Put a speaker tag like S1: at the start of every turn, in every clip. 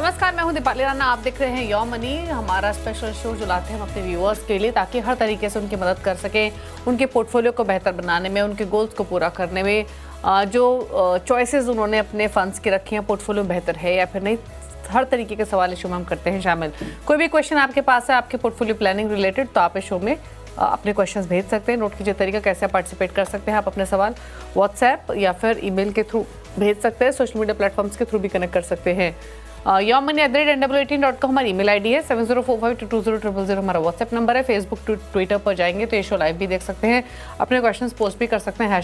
S1: नमस्कार, मैं हूं दीपाली राणा। आप देख रहे हैं योर मनी, हमारा स्पेशल शो जो लाते हैं हम अपने व्यूअर्स के लिए, ताकि हर तरीके से उनकी मदद कर सकें, उनके पोर्टफोलियो को बेहतर बनाने में, उनके गोल्स को पूरा करने में। जो चॉइसेस उन्होंने अपने फंड्स की रखी हैं, पोर्टफोलियो बेहतर है या फिर नहीं, हर तरीके के सवाल इस शो में हम करते हैं शामिल। कोई भी क्वेश्चन आपके पास है आपके पोर्टफोलियो प्लानिंग रिलेटेड, तो आप इस शो में अपने क्वेश्चंस भेज सकते हैं। नोट कीजिए तरीका कैसे पार्टिसिपेट कर सकते हैं। आप अपने सवाल व्हाट्सएप या फिर ईमेल के थ्रू भेज सकते हैं, सोशल मीडिया प्लेटफॉर्म्स के थ्रू भी कनेक्ट कर सकते हैं। yourmoney@nw18.com हमारी ईमेल आईडी है। 7045220000 हमारा व्हाट्सएप नंबर है। फेसबुक ट्विटर पर जाएंगे तो ये शो लाइव भी देख सकते हैं, अपने क्वेश्चंस पोस्ट भी कर सकते हैं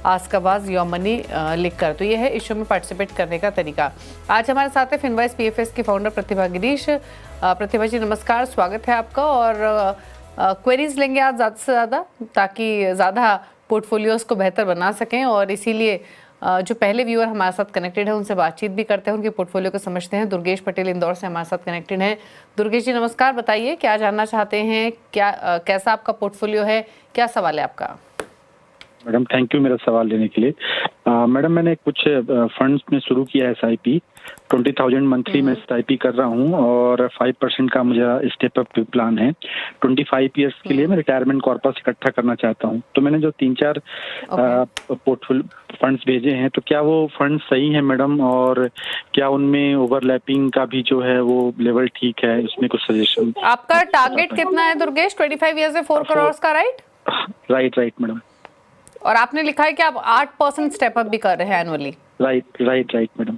S1: #AskAwaz योरमनी लिखकर। तो ये है इस शो में पार्टिसिपेट करने का तरीका। आज हमारे साथ है फिनवाइज पीएफएस की फाउंडर प्रतिभा गिरीश। प्रतिभा जी नमस्कार, स्वागत है आपका। और क्वेरीज लेंगे आज ज़्यादा से ज़्यादा, ताकि ज़्यादा पोर्टफोलियोज को बेहतर बना सकें, और इसीलिए जो पहले व्यूअर हमारे साथ कनेक्टेड है उनसे बातचीत भी करते हैं, उनके पोर्टफोलियो को समझते हैं। दुर्गेश पटेल इंदौर से हमारे साथ कनेक्टेड हैं। दुर्गेश जी नमस्कार, बताइए क्या जानना चाहते हैं, क्या कैसा आपका पोर्टफोलियो है, क्या सवाल है आपका?
S2: मैडम थैंक यू मेरा सवाल लेने के लिए। मैडम मैंने कुछ फंड्स में शुरू किया है SIP। 20,000 मंथली में SIP कर रहा हूँ और 5% का मुझे स्टेप अप प्लान है। 25 ईयर्स के लिए मैं रिटायरमेंट कॉर्पस इकट्ठा करना चाहता हूँ। तो मैंने जो 3-4 पोर्टफोलियो फंड्स भेजे हैं, तो क्या वो फंड्स सही हैं मैडम, और क्या उनमें ओवरलैपिंग का भी जो है वो लेवल ठीक है? उसमें कुछ सजेशन।
S1: आपका टारगेट कितना है दुर्गेश? 25 ईयर्स में 4 करोड़ का, राइट?
S2: Right madam.
S1: और आपने लिखा है कि आप 8% स्टेप अप भी कर रहे हैं एनुअली।
S2: Right madam.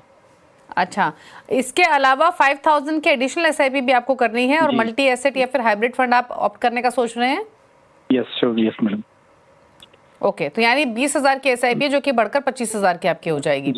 S1: अच्छा, इसके अलावा 5,000 के एडिशनल SIP भी आपको करनी है, और मल्टी एसेट या फिर हाइब्रिड फंड आप ऑप्ट करने का सोच रहे हैं?
S2: Yes madam.
S1: ओके, तो यानी 20,000 की SIP जो कि बढ़कर 25,000 की आपकी हो जाएगी।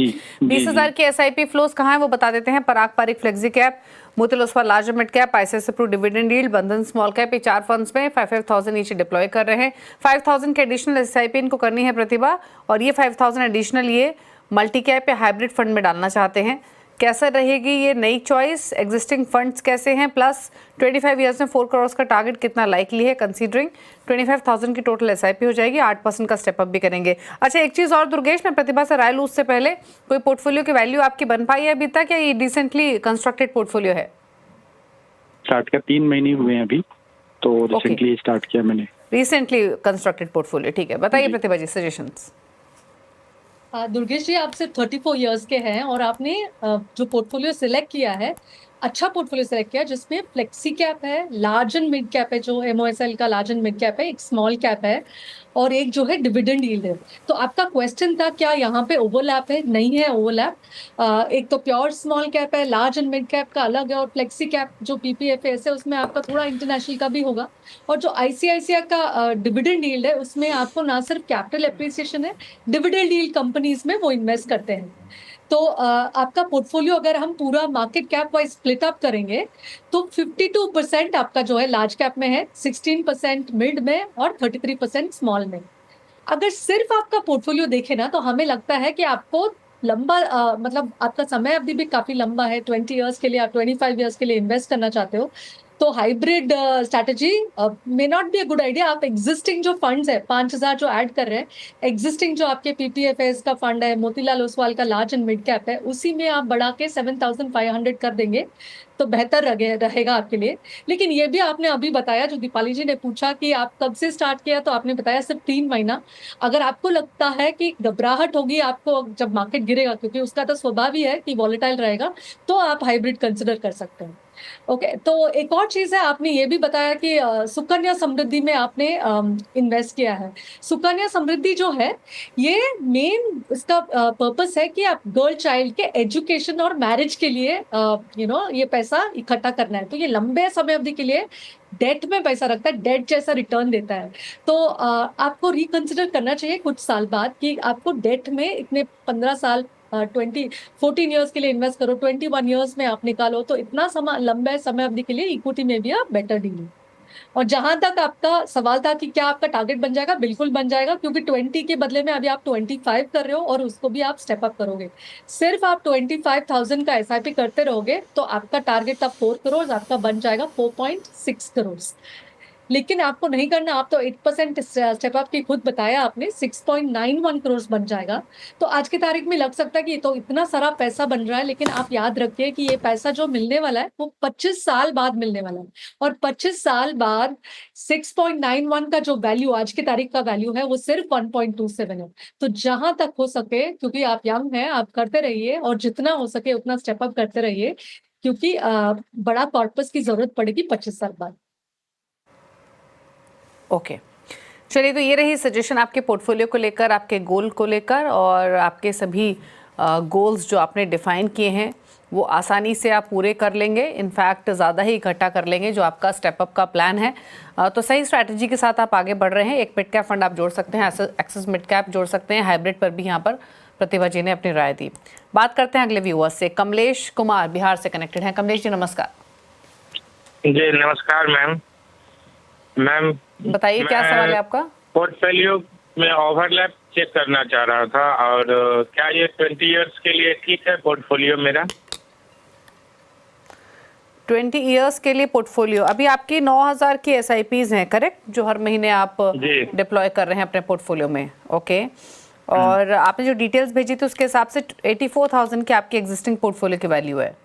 S1: 20,000 की SIP फ्लोज कहाँ है वो बता देते हैं। Parag Parikh flexi cap, Motilal Oswal large mid cap, ICICI Pru dividend yield, Bandhan small cap, ये 4 फंड्स में 5,000 नीचे डिप्लॉय कर रहे हैं। 5,000 के एडिशनल SIP इनको करनी है प्रतिभा, और ये 5,000 एडिशनल ये मल्टी कैप या हाइब्रिड फंड में डालना चाहते हैं। कैसा रहेगी ये नई चॉइस? एग्जिस्टिंग फंड्स कैसे हैं? प्लस 25 ईयर्स में 4 करोड़ का टारगेट कितना लाइकली है, कंसीडरिंग 25,000 की टोटल SIP हो जाएगी, 8% का स्टेप अप भी करेंगे। अच्छा, एक चीज़ और दुर्गेश, मैं प्रतिभा से राय लूँ उससे पहले, कोई पोर्टफोलियो की वैल्यू आपकी बन पाई है अभी तक, या ये रिसेंटली कंस्ट्रक्टेड पोर्टफोलियो है?
S2: स्टार्ट का 3 महीने हुए हैं अभी, तो रिसेंटली स्टार्ट किया मैंने।
S1: रिसेंटली कंस्ट्रक्टेड पोर्टफोलियो, ठीक है। बताइए प्रतिभा जी सजेशंस।
S3: दुर्गेश जी, आप सिर्फ 34 इयर्स के हैं और आपने जो पोर्टफोलियो सिलेक्ट किया है, अच्छा पोर्टफोलियो सिलेक्ट किया जिसमें फ्लेक्सी कैप है, लार्ज एंड मिड कैप है, जो MOSL का लार्ज एंड मिड कैप है, एक स्मॉल कैप है, और एक जो है डिविडेंड यील्ड है। तो आपका क्वेश्चन था क्या यहाँ पे ओवरलैप है? नहीं है ओवरलैप। एक तो प्योर स्मॉल कैप है, लार्ज एंड मिड कैप का अलग है, और फ्लेक्सी कैप जो PPFS है उसमें आपका थोड़ा इंटरनेशनल का भी होगा। और जो ICICI का डिविडेंड यील्ड है उसमें आपको ना सिर्फ कैपिटल एप्रिसिएशन है, डिविडेंड यील्ड कंपनीज में वो इन्वेस्ट करते हैं। तो आपका पोर्टफोलियो अगर हम पूरा market cap wise split up करेंगे तो 52% आपका जो है लार्ज कैप में है, 16% मिड में, और 33% स्मॉल में। अगर सिर्फ आपका पोर्टफोलियो देखे ना, तो हमें लगता है कि आपको लंबा मतलब आपका समय अभी भी काफी लंबा है। 20 इयर्स के लिए आप 25 इयर्स के लिए इन्वेस्ट करना चाहते हो, तो hybrid strategy may not be a good idea. आप एग्जिस्टिंग जो फंड्स है 5,000 जो ऐड कर रहे हैं, एग्जिस्टिंग जो आपके PPFS का फंड है, मोतीलाल ओसवाल का लार्ज एंड मिड कैप है, उसी में आप बढ़ा के 7,500 कर देंगे तो बेहतर रहेगा आपके लिए। लेकिन ये भी आपने अभी बताया, जो दीपाली जी ने पूछा कि आप कब से स्टार्ट किया, तो आपने बताया सिर्फ 3 महीना। अगर आपको लगता है कि घबराहट होगी आपको जब मार्केट गिरेगा, क्योंकि उसका तो स्वभाव ही है कि वॉलेटाइल रहेगा, तो आप हाइब्रिड कंसिडर कर सकते हैं। ओके, तो एक और चीज है, आपने ये भी बताया कि सुकन्या समृद्धि में आपने इन्वेस्ट किया है। सुकन्या समृद्धि जो है, ये मेन इसका पर्पस है कि आप गर्ल चाइल्ड के एजुकेशन और मैरिज के लिए ये पैसा इकट्ठा करना है। तो ये लंबे समय अवधि के लिए डेट में पैसा रखता है, डेट जैसा रिटर्न देता है। तो आपको रिकंसिडर करना चाहिए कुछ साल बाद कि आपको डेट में इतने 15 साल 14 इयर्स के लिए इन्वेस्ट करो, 21 इयर्स में आप निकालो, तो इतना लंबे समय अवधि के लिए इक्विटी में भी आप बेटर डील। और जहां तक आपका सवाल था कि क्या आपका टारगेट बन जाएगा, बिल्कुल बन जाएगा, क्योंकि 20 के बदले में अभी आप 25 कर रहे हो और उसको भी आप स्टेप अप करोगे। सिर्फ आप 25,000 का SIP करते रहोगे तो आपका टारगेट अब 4 करोड़ आपका बन जाएगा 4.6 करोड़। लेकिन आपको नहीं करना, आप तो 8% स्टेप अप की खुद बताया आपने, 6.91 करोड़ बन जाएगा। तो आज की तारीख में लग सकता है कि ये तो इतना सारा पैसा बन रहा है, लेकिन आप याद रखिए कि ये पैसा जो मिलने वाला है वो 25 साल बाद मिलने वाला है, और 25 साल बाद 6.91 का जो वैल्यू, आज की तारीख का वैल्यू है, वो सिर्फ 1.27 है। तो जहां तक हो सके, क्योंकि आप यंग हैं, आप करते रहिए, और जितना हो सके उतना स्टेप अप करते रहिए, क्योंकि बड़ा कॉर्पस की जरूरत पड़ेगी 25 साल बाद।
S1: ओके, चलिए, तो ये रही सजेशन आपके पोर्टफोलियो को लेकर, आपके गोल को लेकर, और आपके सभी गोल्स जो आपने डिफाइन किए हैं वो आसानी से आप पूरे कर लेंगे। इनफैक्ट ज़्यादा ही इकट्ठा कर लेंगे जो आपका स्टेप अप का प्लान है। तो सही स्ट्रैटेजी के साथ आप आगे बढ़ रहे हैं। एक मिड कैप फंड आप जोड़ सकते हैं, एक्सेस मिड कैप जोड़ सकते हैं, हाइब्रिड पर भी यहाँ पर प्रतिभा जी ने अपनी राय दी। बात करते हैं अगले व्यूअर्स से। कमलेश कुमार बिहार से कनेक्टेड हैं। कमलेश जी नमस्कार।
S4: जी नमस्कार मैम। मैम
S1: बताइए क्या सवाल है आपका।
S4: पोर्टफोलियो में ओवरलैप चेक करना चाह रहा था, और क्या ये 20 इयर्स के लिए ठीक है पोर्टफोलियो मेरा?
S1: 20 इयर्स के लिए पोर्टफोलियो, अभी आपकी 9,000 की SIPs हैं, करेक्ट, जो हर महीने आप डिप्लॉय कर रहे हैं अपने पोर्टफोलियो में। ओके, और आपने जो डिटेल्स भेजी थी उसके हिसाब से 84,000 की आपकी एग्जिस्टिंग पोर्टफोलियो की वैल्यू है।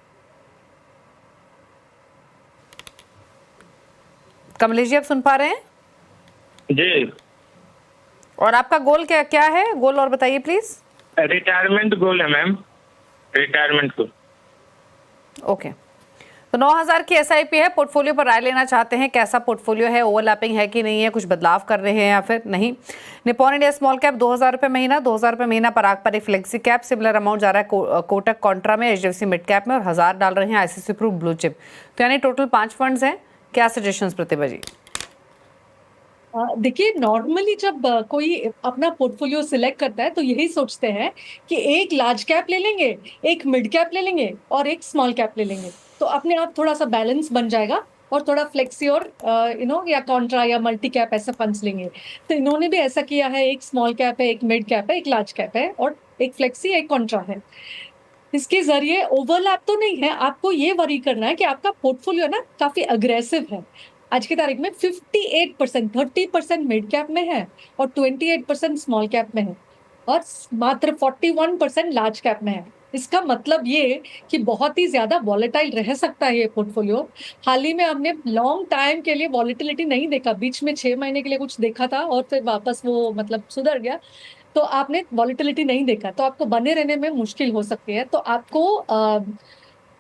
S1: कमलेश जी आप सुन पा रहे हैं?
S4: जी।
S1: और आपका गोल क्या क्या है, गोल और बताइए प्लीज।
S4: रिटायरमेंट गोल है मैम, रिटायरमेंट गोल।
S1: ओके, तो 9,000 की SIP है, पोर्टफोलियो पर राय लेना चाहते हैं, कैसा पोर्टफोलियो है, ओवरलैपिंग है कि नहीं है, कुछ बदलाव कर रहे हैं या फिर नहीं। निप्पॉन इंडिया स्मॉल कैप 2,000 रुपये महीना, 2,000 रुपये महीना पराग पर एक फ्लेक्सी कैप, सिमिलर अमाउंट जा रहा है कोटक कॉन्ट्रा में, HDFC मिड कैप में, और 1,000 डाल रहे हैं ICICI प्रू ब्लू चिप। तो यानी टोटल 5 फंड्स हैं। क्या सजेशंस प्रतिभा जी?
S3: देखिए, नॉर्मली जब कोई अपना पोर्टफोलियो सिलेक्ट करता है तो यही सोचते हैं कि एक लार्ज कैप ले लेंगे, एक मिड कैप ले लेंगे और एक स्मॉल कैप ले लेंगे, तो अपने आप थोड़ा सा बैलेंस बन जाएगा, और थोड़ा फ्लेक्सी और या कॉन्ट्रा या मल्टी कैप ऐसे फंड्स लेंगे। तो इन्होंने भी ऐसा किया है, एक स्मॉल कैप है, एक मिड कैप है, एक लार्ज कैप है, और एक फ्लेक्सी, एक कॉन्ट्रा है। इसके जरिए ओवरलैप तो नहीं है, आपको ये वरी करना है कि आपका पोर्टफोलियो ना काफी अग्रेसिव है। आज की तारीख में 58%, 30% मिड कैप में है और 28% स्मॉल कैप में है, और मात्र 41% लार्ज कैप में है। इसका मतलब ये कि बहुत ही ज्यादा वॉलेटाइल रह सकता है ये पोर्टफोलियो। हाल ही में हमने लॉन्ग टाइम के लिए वॉलेटिलिटी नहीं देखा, बीच में 6 महीने के लिए कुछ देखा था और फिर वापस वो मतलब सुधर गया। तो आपने वॉलेटिलिटी नहीं देखा, तो आपको बने रहने में मुश्किल हो सकती है। तो आपको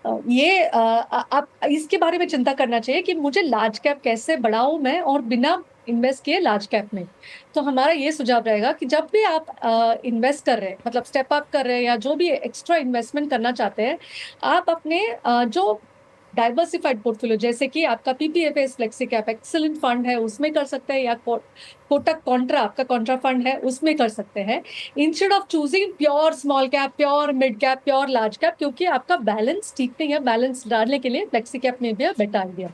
S3: आप इसके बारे में चिंता करना चाहिए कि मुझे लार्ज कैप कैसे बढ़ाऊं मैं, और बिना इन्वेस्ट किए लार्ज कैप में। तो हमारा ये सुझाव रहेगा कि जब भी आप इन्वेस्ट कर रहे हैं, मतलब स्टेप अप कर रहे हैं या जो भी एक्स्ट्रा इन्वेस्टमेंट करना चाहते हैं, आप अपने जो डाइवर्सिफाइड पोर्टफोलियो, जैसे कि आपका PPFAS flexi cap excellent fund है, उसमें कर सकते हैं, या कोटक कॉन्ट्रा आपका कॉन्ट्रा फंड है, उसमें कर सकते हैं, instead of choosing pure small cap, pure mid cap, pure large cap, क्योंकि आपका बैलेंस ठीक नहीं है। बैलेंस डालने के लिए फ्लेक्सी कैप में भी बेटर आइडिया।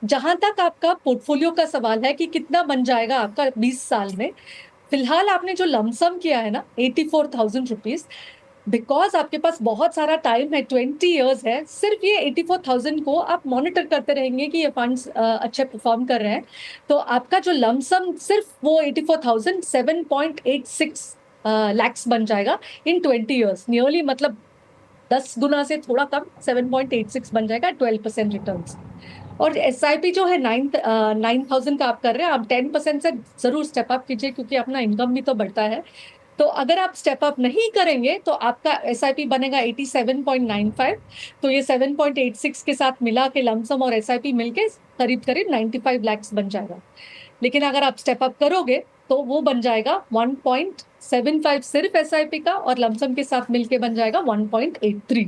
S3: जहां तक आपका पोर्टफोलियो का सवाल है कि कितना बन जाएगा आपका 20 साल में, फिलहाल आपने जो लमसम किया है ना 84,000 रुपीज, बिकॉज आपके पास बहुत सारा टाइम है, 20 इयर्स है, सिर्फ ये 84,000 को आप मॉनिटर करते रहेंगे कि ये फंड्स अच्छे परफॉर्म कर रहे हैं, तो आपका जो लमसम सिर्फ वो 84,000 7.86 लैक्स बन जाएगा इन 20 इयर्स, नियरली मतलब 10 गुना से थोड़ा कम, 7.86 बन जाएगा, 12% रिटर्न्स। और SIP जो है 9,000 का आप कर रहे हैं, आप 10% से जरूर स्टेप अप कीजिए, क्योंकि अपना इनकम भी तो बढ़ता है। तो अगर आप स्टेप अप नहीं करेंगे तो आपका SIP बनेगा 87.95, तो ये 7.86 के साथ मिला के लमसम और SIP मिलके करीब करीब 95 लाख बन जाएगा। लेकिन अगर आप स्टेप अप करोगे तो वो बन जाएगा 1.75 सिर्फ SIP का, और लमसम के साथ मिलके बन जाएगा 1.83।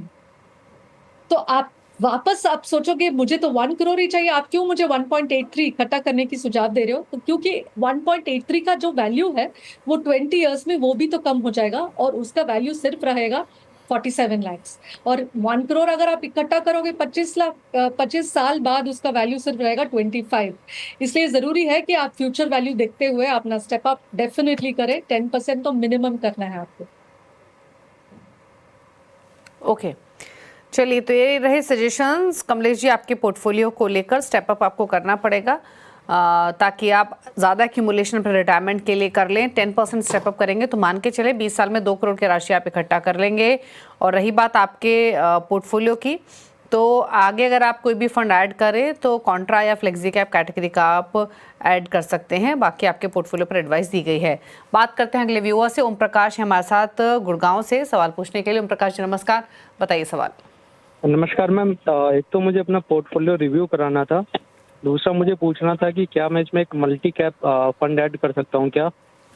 S3: तो आप वापस आप सोचोगे मुझे तो 1 करोड़ ही चाहिए, आप क्यों मुझे 1.83 इकट्ठा करने की सुझाव दे रहे हो? तो क्योंकि 1.83 का जो वैल्यू है वो 20 इयर्स में वो भी तो कम हो जाएगा, और उसका वैल्यू सिर्फ रहेगा 47 लाख। और 1 करोड़ अगर आप इकट्ठा करोगे 25 साल बाद उसका वैल्यू सिर्फ रहेगा 25। इसलिए जरूरी है कि आप फ्यूचर वैल्यू देखते हुए अपना स्टेप अप डेफिनेटली करें। 10% तो मिनिमम करना है आपको।
S1: ओके, चलिए, तो ये रहे सजेशंस कमलेश जी आपके पोर्टफोलियो को लेकर। स्टेप अप आपको करना पड़ेगा ताकि आप ज़्यादा एक्यूमुलेशन अपने रिटायरमेंट के लिए कर लें। 10% स्टेप अप करेंगे तो मान के चले 20 साल में 2 करोड़ की राशि आप इकट्ठा कर लेंगे। और रही बात आपके पोर्टफोलियो की, तो आगे अगर आप कोई भी फंड ऐड करें तो कॉन्ट्रा या फ्लेक्सी कैप कैटेगरी का आप ऐड कर सकते हैं। बाकी आपके पोर्टफोलियो पर एडवाइस दी गई है। बात करते हैं अगले व्यूअर से। ओम प्रकाश है हमारे साथ गुड़गांव से सवाल पूछने के लिए। ओम प्रकाश जी नमस्कार, बताइए सवाल।
S5: नमस्कार मैम, एक तो मुझे अपना पोर्टफोलियो रिव्यू कराना था, दूसरा मुझे पूछना था कि क्या मैं इसमें एक मल्टी कैप फंड ऐड कर सकता हूँ क्या,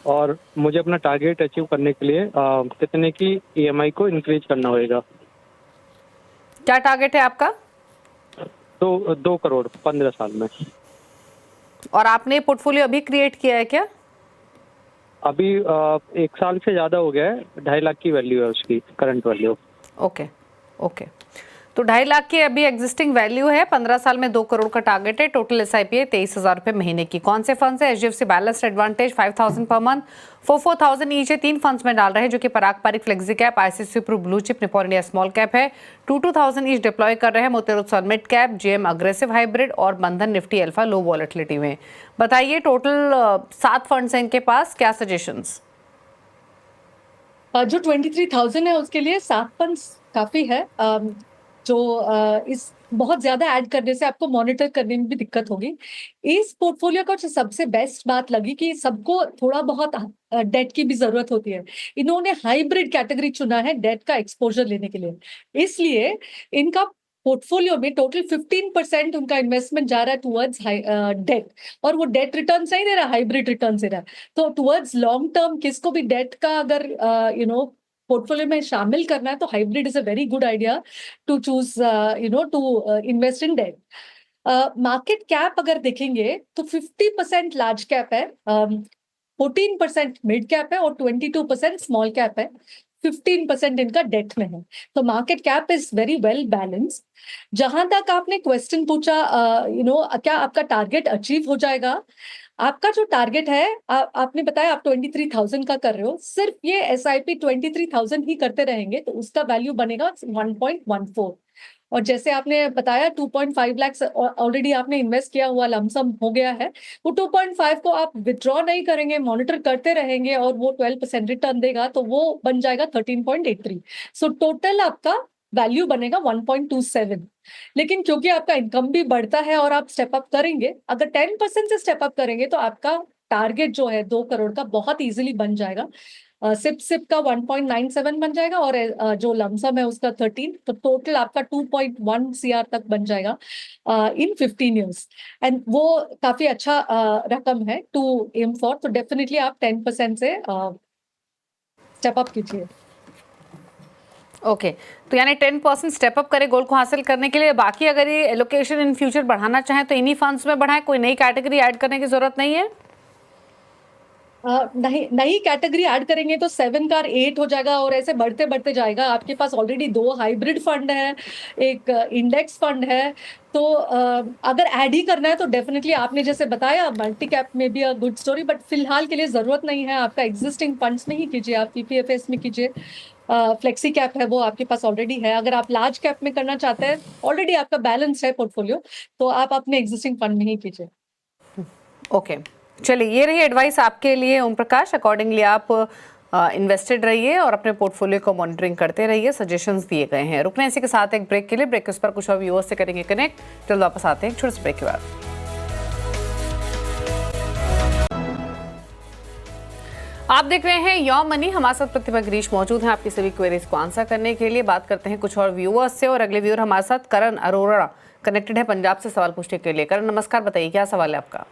S5: और मुझे अपना टारगेट अचीव करने के लिए कितने की ईएमआई को इंक्रीज करना होगा।
S1: क्या टारगेट है आपका?
S5: तो 2 करोड़ 15 साल में।
S1: और आपने पोर्टफोलियो अभी क्रिएट किया है क्या?
S5: अभी 1 साल से ज़्यादा हो गया है, 2.5 लाख की वैल्यू है उसकी, करंट वैल्यू।
S1: ओके, तो 2.5 लाख की अभी एग्जिस्टिंग वैल्यू है। 15 साल में 2 करोड़ का टारगेट है। टोटल एसआईपी है 23,000 रुपये महीने की। कौन से फंड्स है? HDFC balanced advantage 5,000 per month, 4,000 each है। 3 फंड्स में डाल रहे हैं जो कि Parag Parikh flexi cap, ICICI pru blue chip, Nippon India small cap है। 2,000 ईच डिप्लॉय कर रहे हैं। Motilal Oswal mid cap, JM aggressive hybrid और बंधन निफ्टी अल्फा लो वॉलेटिलिटी में। बताइए, टोटल 7 फंड्स हैं इनके पास, क्या सजेशंस?
S3: जो 23,000 है उसके लिए 7 फंड्स काफी है। जो इस बहुत ज्यादा ऐड करने से आपको मॉनिटर करने में भी दिक्कत होगी। इस पोर्टफोलियो का जो सबसे बेस्ट बात लगी कि सबको थोड़ा बहुत डेट की भी जरूरत होती है। इन्होंने हाइब्रिड कैटेगरी चुना है डेट का एक्सपोजर लेने के लिए, इसलिए इनका पोर्टफोलियो में टोटल 15% उनका इन्वेस्टमेंट जा रहा है टुवर्ड्स डेट। और वो डेट रिटर्न नहीं दे रहा, हाइब्रिड रिटर्न दे रहा है। तो टुवर्ड्स लॉन्ग टर्म किसको भी डेट का अगर पोर्टफोलियो में शामिल करना है तो hybrid is a very good idea to choose to invest in debt. Market cap अगर देखेंगे तो 50% लार्ज कैप है, 14% मिड कैप है और 22% स्मॉल कैप है। 15% इनका डेट में है। तो market cap is very well balanced. जहां तक आपने क्वेश्चन पूछा क्या आपका टारगेट अचीव हो जाएगा? आपका जो टारगेट है, आपने बताया आप 23,000 का कर रहे हो। सिर्फ ये एसआईपी 23,000 ही करते रहेंगे तो उसका वैल्यू बनेगा 1.14। और जैसे आपने बताया 2.5 लाख ऑलरेडी आपने इन्वेस्ट किया हुआ लमसम हो गया है। वो 2.5 को आप विथड्रॉ नहीं करेंगे, मॉनिटर करते रहेंगे और वो 12% रिटर्न देगा तो वो बन जाएगा 13.83। सो टोटल आपका वैल्यू बनेगा 1.27। लेकिन क्योंकि आपका इनकम भी बढ़ता है और आप स्टेप अप करेंगे, अगर 10% से स्टेप अप करेंगे तो आपका टारगेट जो है 2 करोड़ का बहुत इजीली बन जाएगा। सिप का 1.97 बन जाएगा और जो लमसम है उसका 13, तो टोटल आपका 2.1 CR तक बन जाएगा इन 15 ईयर्स। एंड वो काफी अच्छा रकम है टू एम फॉर। तो डेफिनेटली आप 10% से स्टेप अप कीजिए।
S1: ओके, तो यानी 10% स्टेप अप करें गोल को हासिल करने के लिए। बाकी अगर ये एलोकेशन इन फ्यूचर बढ़ाना चाहें तो इन्हीं फंड्स में बढ़ाएं, कोई नई कैटेगरी ऐड करने की जरूरत नहीं है।
S3: नहीं, नई कैटेगरी ऐड करेंगे तो 7 का 8 हो जाएगा और ऐसे बढ़ते बढ़ते जाएगा। आपके पास ऑलरेडी 2 हाइब्रिड फंड है, एक इंडेक्स फंड है। तो अगर ऐड ही करना है तो डेफिनेटली आपने जैसे बताया मल्टी कैप में भी अ गुड स्टोरी, बट फिलहाल के लिए जरूरत नहीं है। आपका एग्जिस्टिंग फंड्स में ही कीजिए, आप पीपीएफएस में कीजिए। फ्लेक्सी कैप है वो आपके पास ऑलरेडी है। अगर आप लार्ज कैप में करना चाहते हैं, ऑलरेडी आपका बैलेंस है पोर्टफोलियो, तो आप अपने एग्जिस्टिंग फंड में ही कीजिए।
S1: ओके, चलिए, ये रही एडवाइस आपके लिए ओम प्रकाश। अकॉर्डिंगली आप इन्वेस्टेड रहिए और अपने पोर्टफोलियो को मॉनिटरिंग करते रहिए। सजेशंस दिए गए हैं। रुकने इसी के साथ एक ब्रेक के लिए। ब्रेक के उस पर कुछ और व्यूअर्स से करेंगे कनेक्ट। जल्द वापस आते हैं एक छोटे से ब्रेक के बाद। आप देख रहे हैं योर मनी। हमारे साथ प्रतिभा गिरीश मौजूद हैं आपकी सभी क्वेरीज को आंसर करने के लिए। बात करते हैं कुछ और व्यूअर्स से और अगले व्यूअर हमारे साथ करण अरोड़ा कनेक्टेड है पंजाब से सवाल पूछने के लिए। करण नमस्कार, बताइए क्या सवाल है आपका?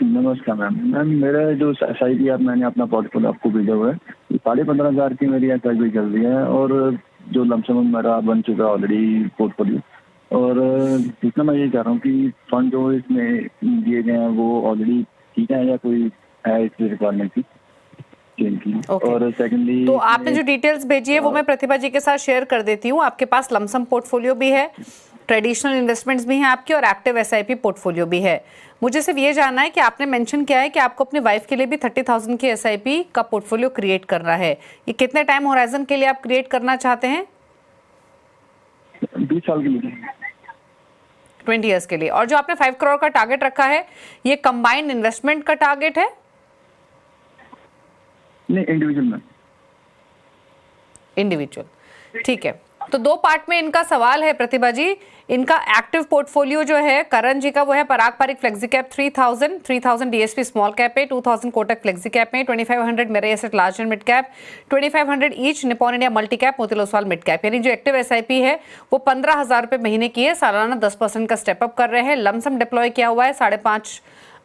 S6: नमस्कार मैम, मेरा जो एसआईपी आप मैंने अपना पोर्टफोलियो आपको भेजा हुआ है, 15,500 की मेरी एसआईपी चल रही है और जो लमसम मेरा बन चुका है ऑलरेडी पोर्टफोलियो। और जितना मैं ये कह रहा हूँ कि फंड जो इसमें दिए गए हैं वो ऑलरेडी ठीक है या कोई है इसकी रिक्वायरमेंट की?
S1: Okay.
S6: और सेकेंडली
S1: तो आपने जो डिटेल्स भेजी है वो मैं प्रतिभा जी के साथ शेयर कर देती हूँ। आपके पास लमसम पोर्टफोलियो भी है, ट्रेडिशनल इन्वेस्टमेंट्स भी हैं आपके और एक्टिव एसआईपी पोर्टफोलियो भी है। मुझे सिर्फ ये जानना है कि आपने मेंशन किया है कि आपको अपनी वाइफ के लिए भी 30,000 की एसआईपी का पोर्टफोलियो क्रिएट करना है। ये कितने टाइम होराइजन के लिए आप क्रिएट करना चाहते हैं?
S6: 20 साल के लिए।
S1: 20 ईयर्स के लिए। और जो आपने 5 करोड़ का टारगेट रखा है, ये कंबाइंड इन्वेस्टमेंट का टारगेट है?
S6: नहीं, इंडिविजुअल में।
S1: इंडिविजुअल, ठीक है। तो दो पार्ट में इनका सवाल है प्रतिभा जी। इनका एक्टिव पोर्टफोलियो जो है करण जी का, वो है Parag Parikh flexi cap 3000 DSP small cap पे, 2000 कोटक फ्लेक्सी कैप में, 2500 Mirae asset large and mid cap, 2500 each Nippon India multi cap, Motilal Oswal mid cap. यानी जो एक्टिव एसआईपी है वो 15,000 रुपए महीने की है, सालाना 10% का स्टेप अप कर रहे हैं। लमसम डिप्लॉय किया हुआ है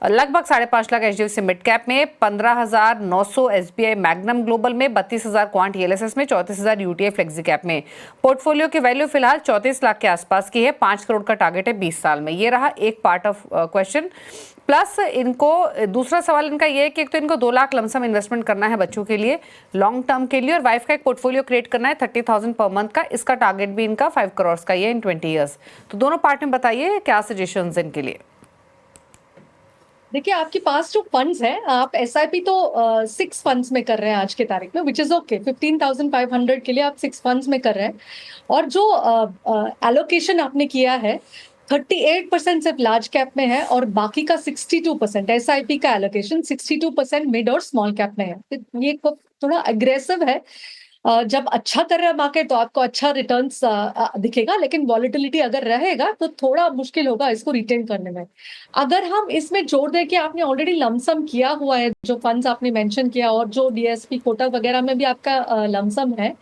S1: लगभग 5.5 लाख एचडीएफसी मिड कैप में, 15,900 एसबीआई मैग्नम ग्लोबल में, 32,000 क्वांट ईएलएसएस में, 34,000 यूटीआई फ्लेक्सी कैप में। पोर्टफोलियो की वैल्यू फिलहाल 34 लाख के आसपास की है। 5 करोड़ का टारगेट है 20 साल में। ये रहा एक पार्ट ऑफ क्वेश्चन। प्लस इनको दूसरा सवाल इनका ये है कि एक तो इनको 2 लाख लमसम इन्वेस्टमेंट करना है बच्चों के लिए लॉन्ग टर्म के लिए, और वाइफ का एक पोर्टफोलियो क्रिएट करना है 30,000 पर मंथ का। इसका टारगेट भी इनका 5 करोड़ का ही है इन 20 ईयर्स। तो दोनों पार्ट में बताइए क्या सजेशंस इनके लिए।
S3: देखिए, आपके पास जो फंड्स हैं, आप एसआईपी तो 6 फंड्स में कर रहे हैं आज के तारीख में, विच इज ओके। 15,500 के लिए आप 6 फंड्स में कर रहे हैं। और जो एलोकेशन आपने किया है 38% सिर्फ लार्ज कैप में है, और बाकी का 62% एसआईपी का एलोकेशन 62% मिड और स्मॉल कैप में है। तो ये थोड़ा अग्रेसिव है। जब अच्छा कर रहा है मार्केट तो आपको अच्छा रिटर्न्स दिखेगा, लेकिन वॉलेटिलिटी अगर रहेगा तो थोड़ा मुश्किल होगा इसको रिटेन करने में। अगर हम इसमें जोड़ दें कि आपने ऑलरेडी लमसम किया हुआ है, जो फंड्स आपने मेंशन किया, और जो डीएसपी कोटक वगैरह में भी आपका लमसम है,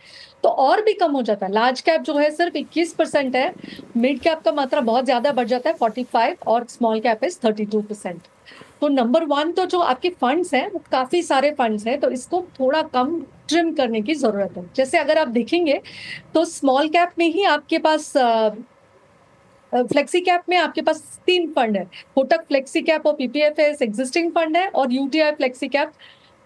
S3: तो और भी कम हो जाता है। लार्ज कैप जो है सिर्फ 21% है, मिड कैप का मात्रा बहुत ज्यादा बढ़ जाता है 45%, और स्मॉल कैप इज 32%। तो नंबर 1 तो जो आपके फंड्स हैं वो काफी सारे फंड्स हैं, तो इसको थोड़ा कम ट्रिम करने की जरूरत है। जैसे अगर आप देखेंगे तो स्मॉल कैप में ही आपके पास फ्लेक्सी कैप में आपके पास 3 फंड है। कोटक फ्लेक्सी कैप और पीपीएफएस एग्जिस्टिंग फंड है, और यूटीआई फ्लेक्सी कैप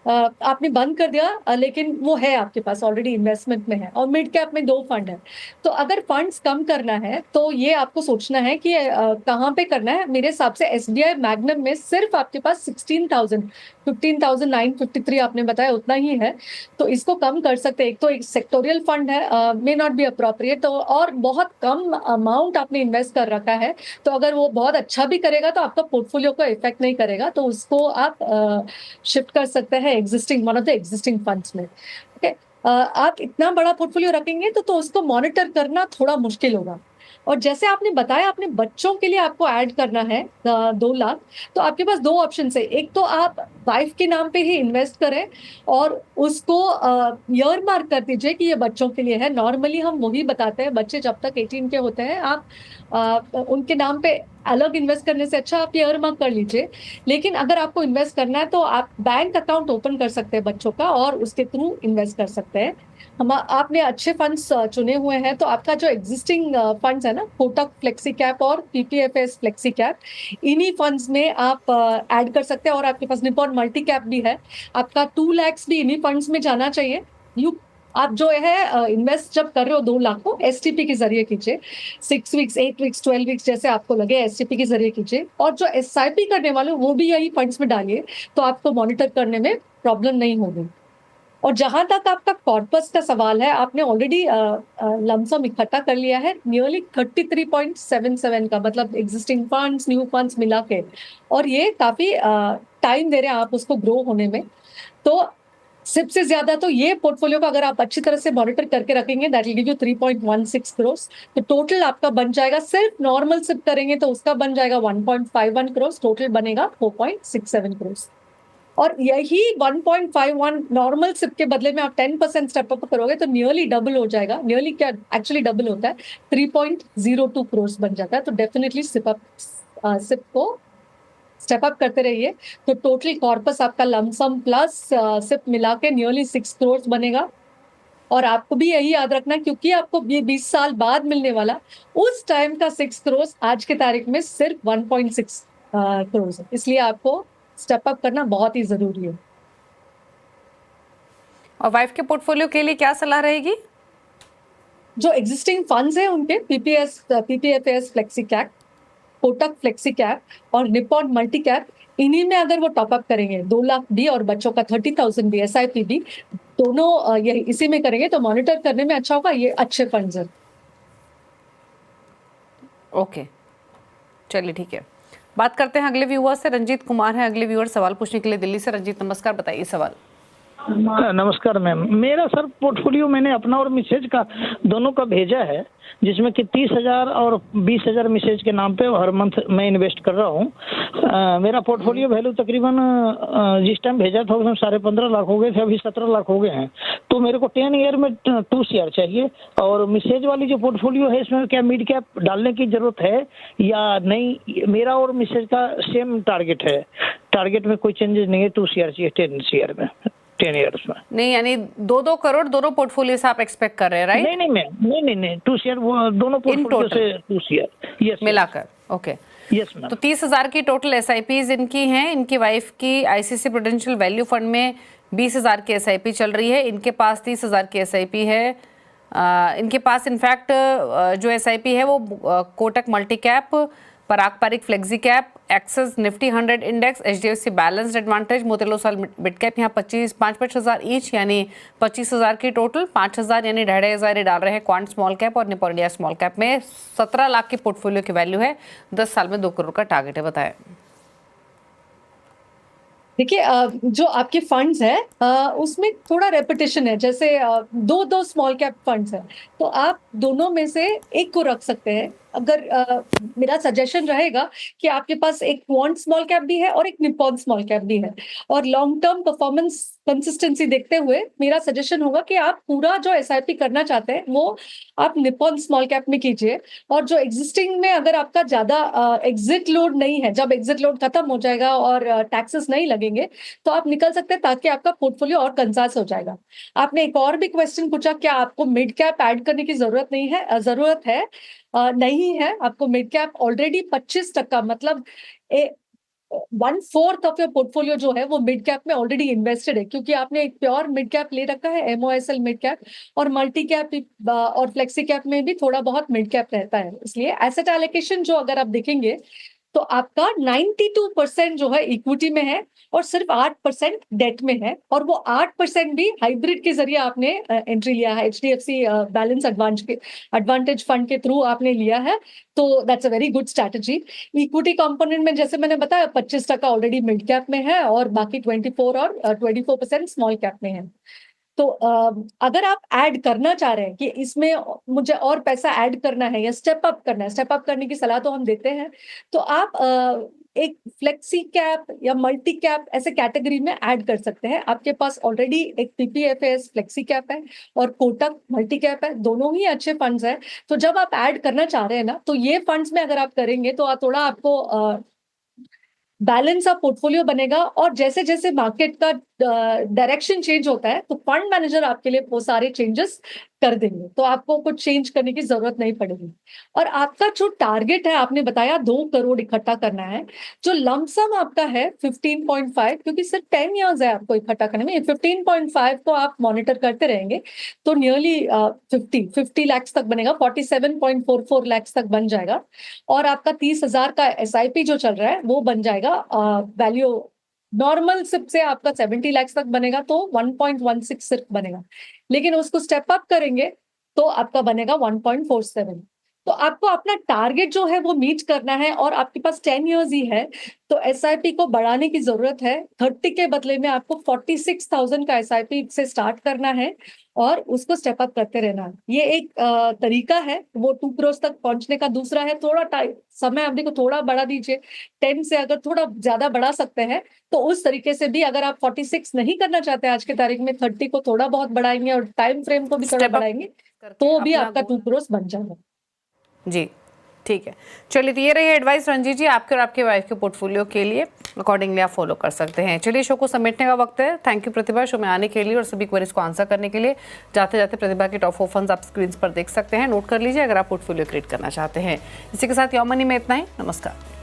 S3: आपने बंद कर दिया, लेकिन वो है आपके पास ऑलरेडी इन्वेस्टमेंट में है। और मिड कैप में 2 फंड है। तो अगर फंड्स कम करना है तो ये आपको सोचना है कि कहाँ पे करना है। मेरे हिसाब से एसबीआई मैग्नम में सिर्फ आपके पास 15,953 आपने बताया उतना ही है, तो इसको कम कर सकते हैं। एक तो एक सेक्टोरियल फंड है, मे नॉट बी अप्रोप्रिएट, तो और बहुत कम अमाउंट आपने इन्वेस्ट कर रखा है, तो अगर वो बहुत अच्छा भी करेगा तो आपका पोर्टफोलियो को इफेक्ट नहीं करेगा, तो उसको आप शिफ्ट कर सकते हैं existing one of the existing funds में। ओके, आप इतना बड़ा पोर्टफोलियो रखेंगे तो उसको मॉनिटर करना थोड़ा मुश्किल होगा। और जैसे आपने बताया, अपने बच्चों के लिए आपको ऐड करना है 2 लाख, तो आपके पास 2 ऑप्शन है। एक तो आप वाइफ के नाम पे ही इन्वेस्ट करें और उसको ईयर मार्क कर दीजिए कि ये बच्चों के लिए है। नॉर्मली हम वही बताते हैं, बच्चे जब तक 18 के होते हैं आप उनके नाम पे अलग इन्वेस्ट करने से अच्छा आप ईयर मार्क कर लीजिए। लेकिन अगर आपको इन्वेस्ट करना है तो आप बैंक अकाउंट ओपन कर सकते हैं बच्चों का, और उसके थ्रू इन्वेस्ट कर सकते हैं। आपने अच्छे फंड्स चुने हुए हैं, तो आपका जो एग्जिस्टिंग फंड्स है ना, कोटक फ्लेक्सी कैप और पीपीएफएस फ्लेक्सी कैप, इन्हीं फंड्स में आप ऐड कर सकते हैं। और आपके पास निपॉन मल्टी कैप भी है, आपका 2 लाख भी इन्हीं फंड्स में जाना चाहिए। आप जो है इन्वेस्ट जब कर रहे हो 2 लाख को एसटीपी के जरिए कीजिए, 6 वीक्स 8 वीक्स 12 वीक्स जैसे आपको लगे एसटीपी के जरिए कीजिए। और जो एसआईपी करने वाले वो भी यही फंड्स में डालिए, तो आपको मॉनिटर करने में प्रॉब्लम नहीं होगी। और जहां तक आपका कॉर्पस का सवाल है, आपने ऑलरेडी लमसम इकट्ठा कर लिया है नियरली 33.77 का, मतलब एग्जिस्टिंग फंड्स न्यू फंड्स मिला के, और ये काफी टाइम दे रहे हैं आप उसको ग्रो होने में। तो सिप से ज्यादा तो ये पोर्टफोलियो का अगर आप अच्छी तरह से मॉनिटर करके रखेंगे, that will give you 3.16 crore. तो टोटल आपका बन जाएगा, सिर्फ नॉर्मल सिप करेंगे तो उसका बन जाएगा 1.51 करोड़, टोटल बनेगा 4.67 करोड़। और यही 1.51 नॉर्मल सिप के बदले में आप 10% स्टेप अप करोगे तो नियरली डबल हो जाएगा। नियरली क्या, एक्चुअली डबल होता है, 3.02 करोड़ बन जाता है। तो डेफिनेटली सिप को स्टेप अप करते रहिए, तो टोटल कॉर्पस आपका लमसम प्लस सिप मिला के नियरली 6 करोड़ बनेगा। और आपको भी यही याद रखना, क्योंकि आपको ये 20 साल बाद मिलने वाला, उस टाइम का 6 करोड़ आज के तारीख में सिर्फ 1.6 करोड़ है, इसलिए आपको स्टेप अप करना बहुत ही जरूरी है।
S1: और वाइफ के पोर्टफोलियो के लिए क्या सलाह रहेगी?
S3: जो एग्जिस्टिंग फंड्स हैं उनके PPFS flexi cap, Kotak flexi cap और निपॉन मल्टी कैप, इन्हीं में अगर वो टॉप अप करेंगे 2 लाख भी और बच्चों का 30,000 भी एसआईपी भी, दोनों ये इसी में करेंगे तो मॉनिटर करने में अच्छा होगा। ये अच्छे फंड्स हैं।
S1: ओके, चलिए ठीक है। बात करते हैं अगले व्यूअर से। रंजीत कुमार है अगले व्यूअर सवाल पूछने के लिए दिल्ली से। रंजीत नमस्कार, बताइए सवाल।
S7: नमस्कार मैम, मेरा सर पोर्टफोलियो मैंने अपना और मिसेज का दोनों का भेजा है, जिसमें कि 30,000 और 20,000 मिसेज के नाम पे हर मंथ मैं इन्वेस्ट कर रहा हूँ। मेरा पोर्टफोलियो वैल्यू तकरीबन जिस टाइम भेजा था उसमें 15.5 लाख हो गए थे, अभी 17 लाख हो गए हैं। तो मेरे को 10 ईयर में 2 शेयर चाहिए। और मिसेज वाली जो पोर्टफोलियो है इसमें क्या मिड कैप डालने की जरूरत है या नहीं? मेरा और मिसेज का सेम टारगेट है, टारगेट में कोई चेंजेस नहीं है। 2 शेयर चाहिए 10 शेयर में, 10 ईयर्स में।
S1: नहीं, यानी 2-2 करोड़ दोनों पोर्टफोलियो से आप एक्सपेक्ट कर रहे हैं, राइट?
S7: नहीं मैम, नहीं 2 शेयर वो दोनों पोर्टफोलियो से 2 शेयर, यस
S1: मिलाकर। Okay,
S7: yes ma'am.
S1: तो 30,000 की टोटल SIPs इनकी हैं। इनकी वाइफ की ICICI प्रूडेंशियल वैल्यू फंड में 20,000 की SIP चल रही है। इनके पास 30,000 की SIP है। इनके पास इनफैक्ट जो SIP है वो Kotak multi cap, Parag Parikh flexi cap, Axis Nifty 100 index, HDFC balanced advantage, Motilal Oswal mid cap, यहाँ 5-5 हज़ार ईच, यानी 25,000 की टोटल। 5,000 यानी 2,500 ये डाल रहे हैं क्वांट स्मॉल कैप और निपॉन इंडिया स्मॉल कैप में। 17 लाख की पोर्टफोलियो की वैल्यू है। 10 साल में 2 करोड़ का टारगेट है, बताएं।
S3: देखिए, जो आपके फंड्स है उसमें थोड़ा रेपिटेशन है। जैसे 2 स्मॉल कैप फंड्स है, तो आप दोनों में से एक को रख सकते हैं। अगर मेरा सजेशन रहेगा कि आपके पास एक क्वांट स्मॉल कैप भी है और एक निपॉन स्मॉल कैप भी है, और लॉन्ग टर्म परफॉर्मेंस कंसिस्टेंसी देखते हुए मेरा सजेशन होगा कि आप पूरा जो SIP करना चाहते हैं वो आप निपॉन स्मॉल कैप में कीजिए। और जो एग्जिस्टिंग में अगर आपका ज्यादा एग्जिट लोड नहीं है, जब एग्जिट लोड खत्म हो जाएगा और टैक्सेस नहीं लगेंगे तो आप निकल सकते हैं, ताकि आपका पोर्टफोलियो और कंसास हो जाएगा। आपने एक और भी क्वेश्चन पूछा, क्या आपको मिड कैप ऐड करने की जरूरत नहीं है? जरूरत है। नहीं है। आपको मिड कैप ऑलरेडी 25%, मतलब 1/4 ऑफ योर पोर्टफोलियो जो है वो मिड कैप में ऑलरेडी इन्वेस्टेड है, क्योंकि आपने एक प्योर मिड कैप ले रखा है, MOSL मिड कैप, और मल्टी कैप और फ्लेक्सी कैप में भी थोड़ा बहुत मिड कैप रहता है। इसलिए एसेट एलोकेशन जो अगर आप देखेंगे तो आपका 92% जो है इक्विटी में है और सिर्फ 8% डेट में है, और वो 8% भी हाइब्रिड के जरिए आपने एंट्री लिया है। HDFC बैलेंस एडवांटेज फंड के थ्रू आपने लिया है, तो that's a very good strategy. Equity component में जैसे मैंने बताया 25% ऑलरेडी मिड कैप में है और बाकी 24% स्मॉल कैप में है। तो अगर आप ऐड करना चाह रहे हैं कि इसमें मुझे और पैसा ऐड करना है या स्टेप अप करना है, स्टेप अप करने की सलाह तो हम देते हैं, तो आप एक फ्लेक्सी कैप या मल्टी कैप ऐसे कैटेगरी में ऐड कर सकते हैं। आपके पास ऑलरेडी एक PPFAS फ्लेक्सी कैप है और कोटक मल्टी कैप है, दोनों ही अच्छे फंड्स हैं। तो जब आप ऐड करना चाह रहे हैं ना, तो ये फंड्स में अगर आप करेंगे तो थोड़ा आपको बैलेंस ऑफ पोर्टफोलियो बनेगा। और जैसे जैसे मार्केट का डायरेक्शन चेंज होता है तो फंड मैनेजर आपके लिए वो सारे चेंजेस कर देंगे, तो आपको कुछ चेंज करने की जरूरत नहीं पड़ेगी। और आपका जो टारगेट है, आपने बताया 2 करोड़ इकट्ठा करना है। जो लमसम आपका है 15.5, क्योंकि सिर्फ 10 ईयर्स है आपको इकट्ठा करने में, 15.5 को आप मॉनिटर करते रहेंगे तो नियरली 50 लाख तक बनेगा, 47.44 लाख तक बन जाएगा। और आपका 30,000 का SIP जो चल रहा है वो बन जाएगा वैल्यू नॉर्मल सिप से आपका 70 लाख तक बनेगा, तो 1.16 सिर्फ बनेगा। लेकिन उसको स्टेप अप करेंगे तो आपका बनेगा 1.47। तो आपको अपना टारगेट जो है वो मीट करना है, और आपके पास 10 इयर्स ही है, तो SIP को बढ़ाने की जरूरत है। 30 के बदले में आपको 46,000 का SIP से स्टार्ट करना है और उसको स्टेप अप करते रहना है। ये एक तरीका है वो 2 करोड़ तक पहुंचने का। दूसरा है थोड़ा समय अवधि को थोड़ा बढ़ा दीजिए। 10 से अगर थोड़ा ज्यादा बढ़ा सकते हैं तो उस तरीके से भी, अगर आप 46 नहीं करना चाहते आज के तारीख में, 30 को थोड़ा बहुत बढ़ाएंगे और टाइम फ्रेम को भी थोड़ा बढ़ाएंगे तो भी आपका 2 करोड़ बन जाएगा।
S1: जी ठीक है, चलिए, तो ये रही एडवाइस रंजीत जी आपके और आपके वाइफ के पोर्टफोलियो के लिए। अकॉर्डिंगली आप फॉलो कर सकते हैं। चलिए, शो को समेटने का वक्त है। थैंक यू प्रतिभा शो में आने के लिए और सभी क्वेरीज को आंसर करने के लिए। जाते जाते प्रतिभा के टॉप 4 फंड्स आप स्क्रीन पर देख सकते हैं, नोट कर लीजिए अगर आप पोर्टफोलियो क्रिएट करना चाहते हैं। इसी के साथ योर मनी में इतना ही। नमस्कार।